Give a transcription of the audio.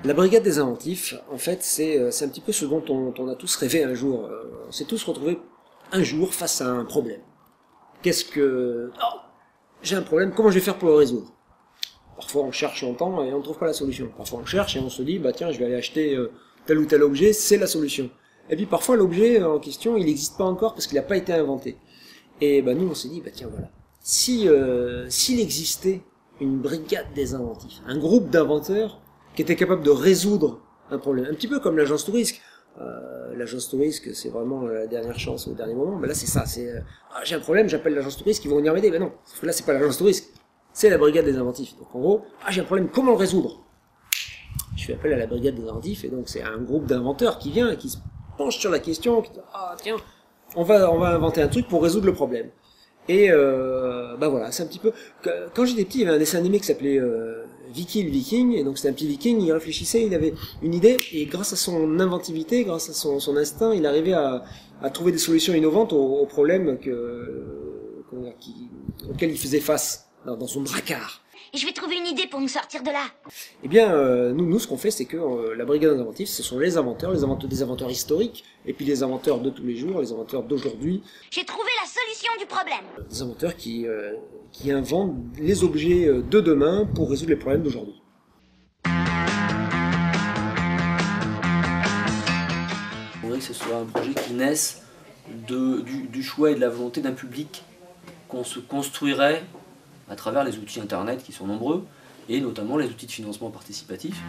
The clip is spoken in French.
La brigade des inventifs, en fait, c'est un petit peu ce dont on a tous rêvé un jour. On s'est tous retrouvés un jour face à un problème. Qu'est-ce que... Oh, j'ai un problème, comment je vais faire pour le résoudre? Parfois on cherche longtemps et on ne trouve pas la solution. Parfois on cherche et on se dit, bah tiens, je vais aller acheter tel ou tel objet, c'est la solution. Et puis parfois l'objet en question, il n'existe pas encore parce qu'il n'a pas été inventé. Et bah nous on s'est dit, bah tiens voilà, s'il existait une brigade des inventifs, un groupe d'inventeurs qui était capable de résoudre un problème, un petit peu comme l'agence Tourisque. L'agence Tourisque, c'est vraiment la dernière chance au dernier moment. Mais là c'est ça, c'est j'ai un problème, j'appelle l'agence Tourisque, ils vont venir m'aider. Ben non, sauf que là c'est pas l'agence Tourisque, c'est la brigade des inventifs. Donc en gros, j'ai un problème, comment le résoudre? Je fais appel à la brigade des inventifs et donc c'est un groupe d'inventeurs qui vient et qui se penche sur la question, qui dit tiens, on va inventer un truc pour résoudre le problème. Et bah voilà, c'est un petit peu... Quand j'étais petit, il y avait un dessin animé qui s'appelait Vicky le Viking, et donc c'était un petit Viking, il réfléchissait, il avait une idée, et grâce à son inventivité, grâce à son instinct, il arrivait à trouver des solutions innovantes aux problèmes auxquels il faisait face dans son dracard. Et je vais trouver une idée pour nous sortir de là. Eh bien, nous, ce qu'on fait, c'est que la brigade des inventifs, ce sont les inventeurs, des inventeurs historiques, et puis les inventeurs de tous les jours, les inventeurs d'aujourd'hui. J'ai trouvé la solution du problème. Des inventeurs qui inventent les objets de demain pour résoudre les problèmes d'aujourd'hui. On voudrait que ce soit un projet qui naisse du choix et de la volonté d'un public qu'on se construirait à travers les outils internet qui sont nombreux, et notamment les outils de financement participatif.